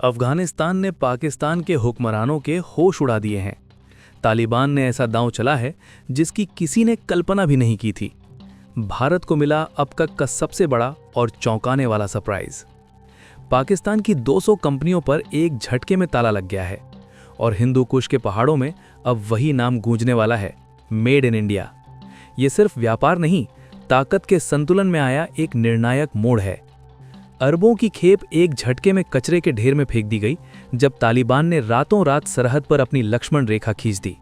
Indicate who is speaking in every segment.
Speaker 1: अफगानिस्तान ने पाकिस्तान के हुक्मरानों के होश उड़ा दिए हैं। तालिबान ने ऐसा दांव चला है जिसकी किसी ने कल्पना भी नहीं की थी। भारत को मिला अब तक का सबसे बड़ा और चौंकाने वाला सरप्राइज। पाकिस्तान की 200 कंपनियों पर एक झटके में ताला लग गया है और हिंदू कुश के पहाड़ों में अब वही नाम गूंजने वाला है, मेड इन इंडिया। ये सिर्फ व्यापार नहीं, ताकत के संतुलन में आया एक निर्णायक मोड़ है। अरबों की खेप एक झटके में कचरे के ढेर में फेंक दी गई जब तालिबान ने रातों रात सरहद पर अपनी लक्ष्मण रेखा खींच दी।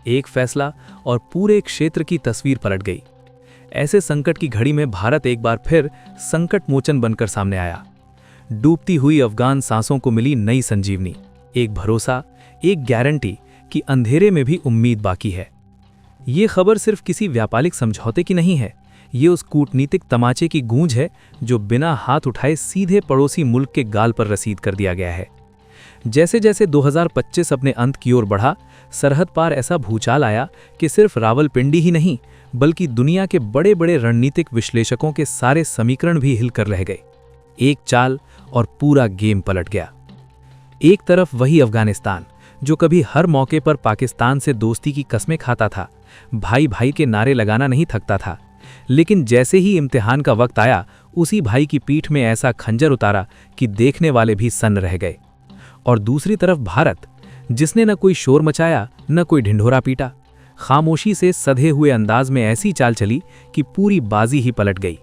Speaker 1: एक फैसला और पूरे क्षेत्र की तस्वीर पलट गई। ऐसे संकट की घड़ी में भारत एक बार फिर संकट मोचन बनकर सामने आया। डूबती हुई अफगान सांसों को मिली नई संजीवनी, एक भरोसा, एक गारंटी कि अंधेरे में भी उम्मीद बाकी है। ये खबर सिर्फ किसी व्यापारिक समझौते की नहीं है, ये उस कूटनीतिक तमाचे की गूंज है जो बिना हाथ उठाए सीधे पड़ोसी मुल्क के गाल पर रसीद कर दिया गया है। जैसे जैसे 2025 अपने अंत की ओर बढ़ा, सरहद पार ऐसा भूचाल आया कि सिर्फ रावलपिंडी ही नहीं बल्कि दुनिया के बड़े बड़े रणनीतिक विश्लेषकों के सारे समीकरण भी हिलकर रह गए। एक चाल और पूरा गेम पलट गया। एक तरफ वही अफगानिस्तान जो कभी हर मौके पर पाकिस्तान से दोस्ती की कस्में खाता था, भाई भाई के नारे लगाना नहीं थकता था, लेकिन जैसे ही इम्तिहान का वक्त आया उसी भाई की पीठ में ऐसा खंजर उतारा कि देखने वाले भी सन्न रह गए। और दूसरी तरफ भारत, जिसने न कोई शोर मचाया न कोई ढिंढोरा पीटा, खामोशी से सधे हुए अंदाज में ऐसी चाल चली कि पूरी बाजी ही पलट गई।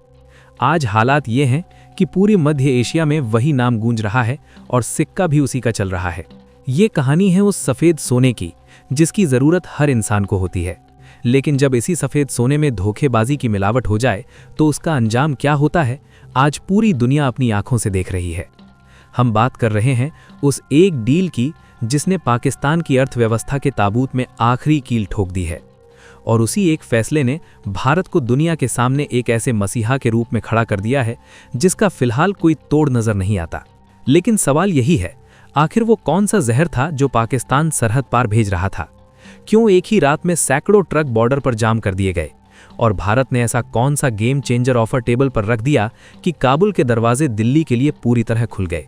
Speaker 1: आज हालात ये हैं कि पूरी मध्य एशिया में वही नाम गूंज रहा है और सिक्का भी उसी का चल रहा है। ये कहानी है उस सफ़ेद सोने की जिसकी ज़रूरत हर इंसान को होती है, लेकिन जब इसी सफ़ेद सोने में धोखेबाजी की मिलावट हो जाए तो उसका अंजाम क्या होता है, आज पूरी दुनिया अपनी आंखों से देख रही है। हम बात कर रहे हैं उस एक डील की जिसने पाकिस्तान की अर्थव्यवस्था के ताबूत में आखिरी कील ठोक दी है। और उसी एक फैसले ने भारत को दुनिया के सामने एक ऐसे मसीहा के रूप में खड़ा कर दिया है जिसका फिलहाल कोई तोड़ नजर नहीं आता। लेकिन सवाल यही है, आखिर वो कौन सा जहर था जो पाकिस्तान सरहद पार भेज रहा था? क्यों एक ही रात में सैकड़ों ट्रक बॉर्डर पर जाम कर दिए गए? और भारत ने ऐसा कौन सा गेम चेंजर ऑफर टेबल पर रख दिया कि काबुल के दरवाजे दिल्ली के लिए पूरी तरह खुल गए?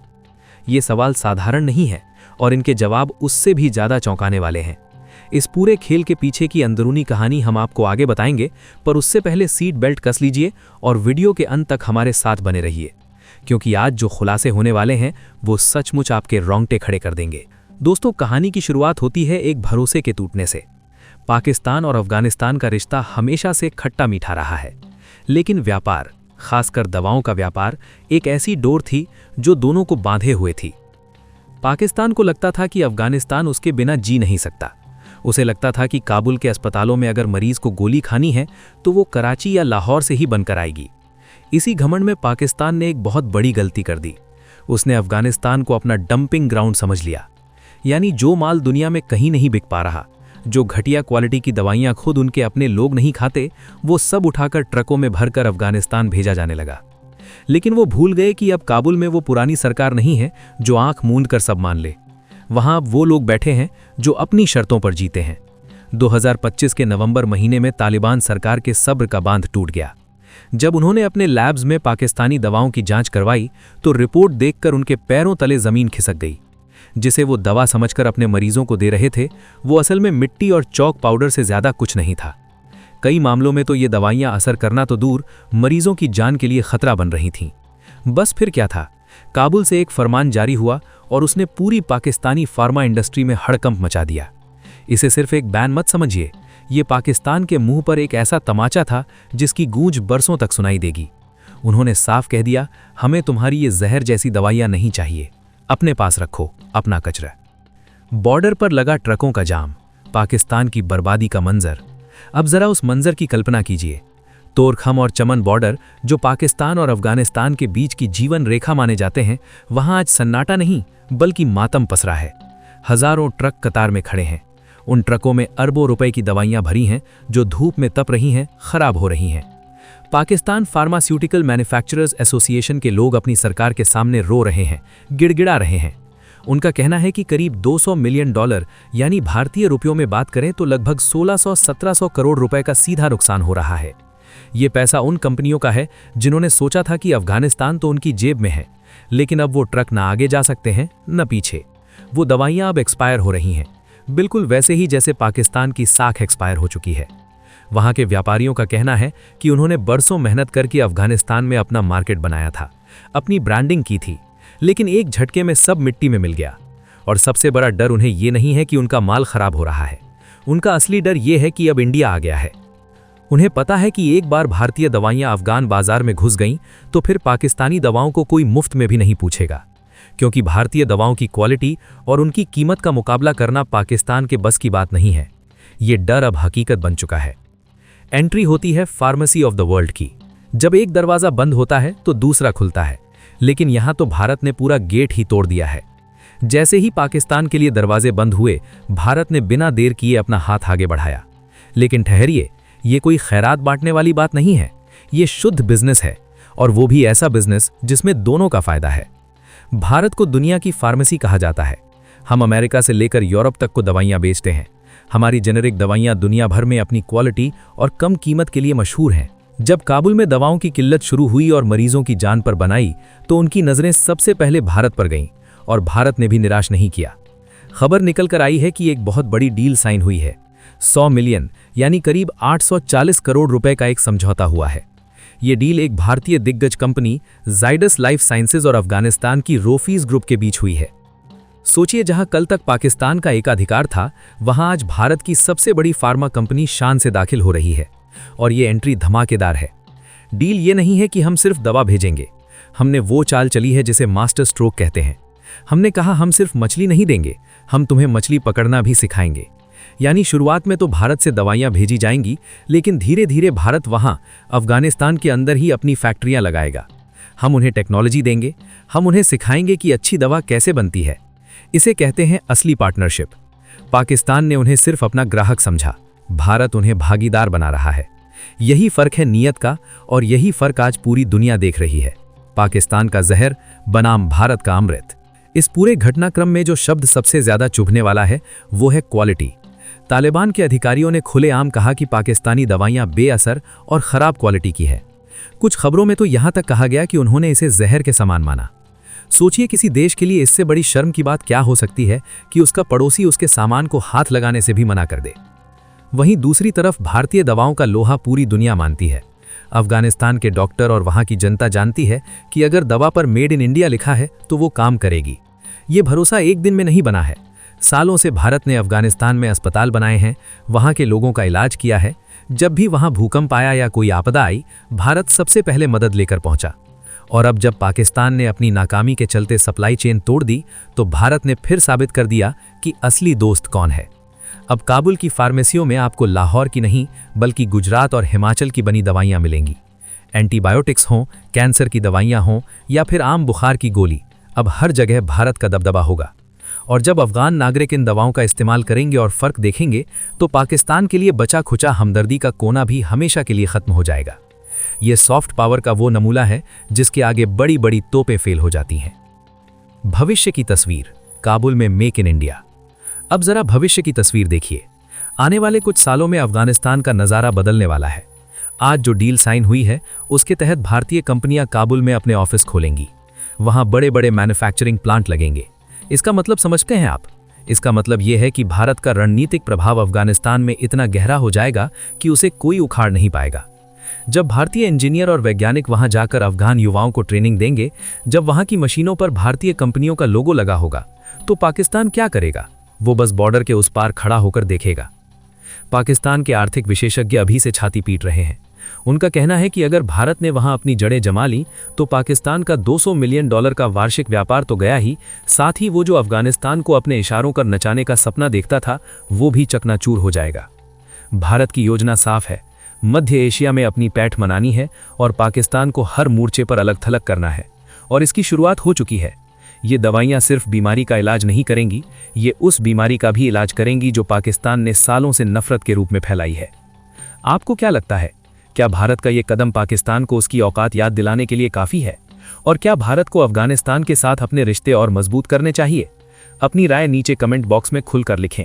Speaker 1: ये सवाल साधारण नहीं है और इनके जवाब उससे भी ज़्यादा चौंकाने वाले हैं। इस पूरे खेल के पीछे की अंदरूनी कहानी हम आपको आगे बताएंगे, पर उससे पहले सीट बेल्ट कस लीजिए और वीडियो के अंत तक हमारे साथ बने रहिए, क्योंकि आज जो खुलासे होने वाले हैं वो सचमुच आपके रोंगटे खड़े कर देंगे। दोस्तों, कहानी की शुरुआत होती है एक भरोसे के टूटने से। पाकिस्तान और अफगानिस्तान का रिश्ता हमेशा से खट्टा मीठा रहा है, लेकिन व्यापार, खासकर दवाओं का व्यापार, एक ऐसी डोर थी जो दोनों को बांधे हुए थी। पाकिस्तान को लगता था कि अफगानिस्तान उसके बिना जी नहीं सकता। उसे लगता था कि काबुल के अस्पतालों में अगर मरीज को गोली खानी है तो वो कराची या लाहौर से ही बनकर आएगी। इसी घमंड में पाकिस्तान ने एक बहुत बड़ी गलती कर दी। उसने अफगानिस्तान को अपना डंपिंग ग्राउंड समझ लिया। यानी जो माल दुनिया में कहीं नहीं बिक पा रहा, जो घटिया क्वालिटी की दवाइयां खुद उनके अपने लोग नहीं खाते, वो सब उठाकर ट्रकों में भरकर अफगानिस्तान भेजा जाने लगा। लेकिन वो भूल गए कि अब काबुल में वो पुरानी सरकार नहीं है जो आंख मूंद कर सब मान ले। वहां वो लोग बैठे हैं जो अपनी शर्तों पर जीते हैं। 2025 के नवंबर महीने में तालिबान सरकार के सब्र का बांध टूट गया। जब उन्होंने अपने लैब्स में पाकिस्तानी दवाओं की जांच करवाई तो रिपोर्ट देखकर उनके पैरों तले जमीन खिसक गई। जिसे वो दवा समझकर अपने मरीजों को दे रहे थे, वो असल में मिट्टी और चौक पाउडर से ज्यादा कुछ नहीं था। कई मामलों में तो ये दवाइयां असर करना तो दूर, मरीजों की जान के लिए खतरा बन रही थीं। बस फिर क्या था, काबुल से एक फरमान जारी हुआ और उसने पूरी पाकिस्तानी फार्मा इंडस्ट्री में हड़कंप मचा दिया। इसे सिर्फ एक बैन मत समझिए, ये पाकिस्तान के मुंह पर एक ऐसा तमाचा था जिसकी गूंज बरसों तक सुनाई देगी। उन्होंने साफ कह दिया, हमें तुम्हारी ये जहर जैसी दवाइयां नहीं चाहिए, अपने पास रखो अपना कचरा। बॉर्डर पर लगा ट्रकों का जाम, पाकिस्तान की बर्बादी का मंजर। अब जरा उस मंजर की कल्पना कीजिए। तोरखम और चमन बॉर्डर, जो पाकिस्तान और अफगानिस्तान के बीच की जीवन रेखा माने जाते हैं, वहां आज सन्नाटा नहीं बल्कि मातम पसरा है। हजारों ट्रक कतार में खड़े हैं। उन ट्रकों में अरबों रुपए की दवाइयां भरी हैं जो धूप में तप रही हैं, खराब हो रही हैं। पाकिस्तान फार्मास्यूटिकल मैन्युफैक्चरर्स एसोसिएशन के लोग अपनी सरकार के सामने रो रहे हैं, गिड़गिड़ा रहे हैं। उनका कहना है कि करीब $200 मिलियन, यानी भारतीय रुपयों में बात करें तो लगभग 1600-1700 करोड़ रुपए का सीधा नुकसान हो रहा है। ये पैसा उन कंपनियों का है जिन्होंने सोचा था कि अफगानिस्तान तो उनकी जेब में है,
Speaker 2: लेकिन अब वो ट्रक ना आगे जा सकते हैं न पीछे। वो दवाइयां अब एक्सपायर हो रही हैं, बिल्कुल वैसे ही जैसे पाकिस्तान की साख एक्सपायर हो चुकी है। वहां के व्यापारियों का कहना है कि उन्होंने बरसों मेहनत करके अफगानिस्तान में अपना मार्केट बनाया था, अपनी ब्रांडिंग की थी, लेकिन एक झटके में सब मिट्टी में मिल गया। और सबसे बड़ा डर उन्हें ये नहीं है कि उनका माल खराब हो रहा है, उनका असली डर ये है कि अब इंडिया आ गया है। उन्हें पता है कि एक बार भारतीय दवाइयां अफगान बाजार में घुस गईं तो फिर पाकिस्तानी दवाओं को कोई मुफ्त में भी नहीं पूछेगा, क्योंकि भारतीय दवाओं की क्वालिटी और उनकी कीमत का मुकाबला करना पाकिस्तान के बस की बात नहीं है। ये डर अब हकीकत बन चुका है। एंट्री होती है फार्मेसी ऑफ द वर्ल्ड की। जब एक दरवाजा बंद होता है तो दूसरा खुलता है, लेकिन यहां तो भारत ने पूरा गेट ही तोड़ दिया है। जैसे ही पाकिस्तान के लिए दरवाजे बंद हुए, भारत ने बिना देर किए अपना हाथ आगे बढ़ाया। लेकिन ठहरिए, ये कोई खैरात बांटने वाली बात नहीं है, ये शुद्ध बिजनेस है, और वो भी ऐसा बिजनेस जिसमें दोनों का फायदा है। भारत को दुनिया की फार्मेसी कहा जाता है। हम अमेरिका से लेकर यूरोप तक को दवाइयां बेचते हैं। हमारी जेनेरिक दवाइयां दुनिया भर में अपनी क्वालिटी और कम कीमत के लिए मशहूर हैं। जब काबुल में दवाओं की किल्लत शुरू हुई और मरीजों की जान पर बनाई, तो उनकी नजरें सबसे पहले भारत पर गईं, और भारत ने भी निराश नहीं किया। खबर निकल कर आई है कि एक बहुत बड़ी डील साइन हुई है। 100 मिलियन यानी करीब 840 करोड़ रुपए का एक समझौता हुआ है। ये डील एक भारतीय दिग्गज कंपनी जाइडस लाइफ साइंसेज और अफगानिस्तान की रोफीज ग्रुप के बीच हुई है। सोचिए, जहां कल तक पाकिस्तान का एकाधिकार था, वहां आज भारत की सबसे बड़ी फार्मा कंपनी शान से दाखिल हो रही है, और ये एंट्री धमाकेदार है। डील ये नहीं है कि हम सिर्फ दवा भेजेंगे। हमने वो चाल चली है जिसे मास्टर स्ट्रोक कहते हैं। हमने कहा, हम सिर्फ मछली नहीं देंगे, हम तुम्हें मछली पकड़ना भी सिखाएंगे। यानी शुरुआत में तो भारत से दवाइयां भेजी जाएंगी, लेकिन धीरे धीरे भारत वहां अफगानिस्तान के अंदर ही अपनी फैक्ट्रियां लगाएगा। हम उन्हें टेक्नोलॉजी देंगे, हम उन्हें सिखाएंगे कि अच्छी दवा कैसे बनती है। इसे कहते हैं असली पार्टनरशिप। पाकिस्तान ने उन्हें सिर्फ अपना ग्राहक समझा, भारत उन्हें भागीदार बना रहा है। यही फर्क है नीयत का, और यही फर्क आज पूरी दुनिया देख रही है। पाकिस्तान का जहर बनाम भारत का अमृत। इस पूरे घटनाक्रम में जो शब्द सबसे ज्यादा चुभने वाला है वो है क्वालिटी। तालिबान के अधिकारियों ने खुलेआम कहा कि पाकिस्तानी दवाइयां बेअसर और खराब क्वालिटी की है। कुछ खबरों में तो यहां तक कहा गया कि उन्होंने इसे जहर के समान माना। सोचिए, किसी देश के लिए इससे बड़ी शर्म की बात क्या हो सकती है कि उसका पड़ोसी उसके सामान को हाथ लगाने से भी मना कर दे। वहीं दूसरी तरफ भारतीय दवाओं का लोहा पूरी दुनिया मानती है। अफगानिस्तान के डॉक्टर और वहां की जनता जानती है कि अगर दवा पर मेड इन इंडिया लिखा है तो वो काम करेगी। ये भरोसा एक दिन में नहीं बना है। सालों से भारत ने अफगानिस्तान में अस्पताल बनाए हैं, वहां के लोगों का इलाज किया है। जब भी वहां भूकंप आया या कोई आपदा आई, भारत सबसे पहले मदद लेकर पहुंचा। और अब जब पाकिस्तान ने अपनी नाकामी के चलते सप्लाई चेन तोड़ दी, तो भारत ने फिर साबित कर दिया कि असली दोस्त कौन है। अब काबुल की फार्मेसियों में आपको लाहौर की नहीं बल्कि गुजरात और हिमाचल की बनी दवाइयां मिलेंगी। एंटीबायोटिक्स हों, कैंसर की दवाइयां हों या फिर आम बुखार की गोली, अब हर जगह भारत का दबदबा होगा। और जब अफगान नागरिक इन दवाओं का इस्तेमाल करेंगे और फर्क देखेंगे, तो पाकिस्तान के लिए बचा खुचा हमदर्दी का कोना भी हमेशा के लिए खत्म हो जाएगा। ये सॉफ्ट पावर का वो नमूना है जिसके आगे बड़ी बड़ी तोपें फेल हो जाती हैं। भविष्य की तस्वीर, काबुल में मेक इन इंडिया। अब जरा भविष्य की तस्वीर देखिए। आने वाले कुछ सालों में अफगानिस्तान का नज़ारा बदलने वाला है। आज जो डील साइन हुई है, उसके तहत भारतीय कंपनियां काबुल में अपने ऑफिस खोलेंगी। वहां बड़े बड़े मैन्युफैक्चरिंग प्लांट लगेंगे। इसका मतलब समझते हैं आप? इसका मतलब यह है कि भारत का रणनीतिक प्रभाव अफगानिस्तान में इतना गहरा हो जाएगा कि उसे कोई उखाड़ नहीं पाएगा। जब भारतीय इंजीनियर और वैज्ञानिक वहां जाकर अफगान युवाओं को ट्रेनिंग देंगे, जब वहां की मशीनों पर भारतीय कंपनियों का लोगो लगा होगा, तो पाकिस्तान क्या करेगा? वो बस बॉर्डर के उस पार खड़ा होकर देखेगा। पाकिस्तान के आर्थिक विशेषज्ञ अभी से छाती पीट रहे हैं। उनका कहना है कि अगर भारत ने वहां अपनी जड़ें जमा ली, तो पाकिस्तान का $200 मिलियन का वार्षिक व्यापार तो गया ही, साथ ही वो जो अफगानिस्तान को अपने इशारों कर नचाने का सपना देखता था, वो भी चकनाचूर हो जाएगा। भारत की योजना साफ है, मध्य एशिया में अपनी पैठ मनानी है और पाकिस्तान को हर मोर्चे पर अलग थलग करना है। और इसकी शुरुआत हो चुकी है। ये दवाइयां सिर्फ बीमारी का इलाज नहीं करेंगी, ये उस बीमारी का भी इलाज करेंगी जो पाकिस्तान ने सालों से नफरत के रूप में फैलाई है। आपको क्या लगता है, क्या भारत का ये कदम पाकिस्तान को उसकी औकात याद दिलाने के लिए काफ़ी है? और क्या भारत को अफगानिस्तान के साथ अपने रिश्ते और मजबूत करने चाहिए? अपनी राय नीचे कमेंट बॉक्स में खुलकर लिखें।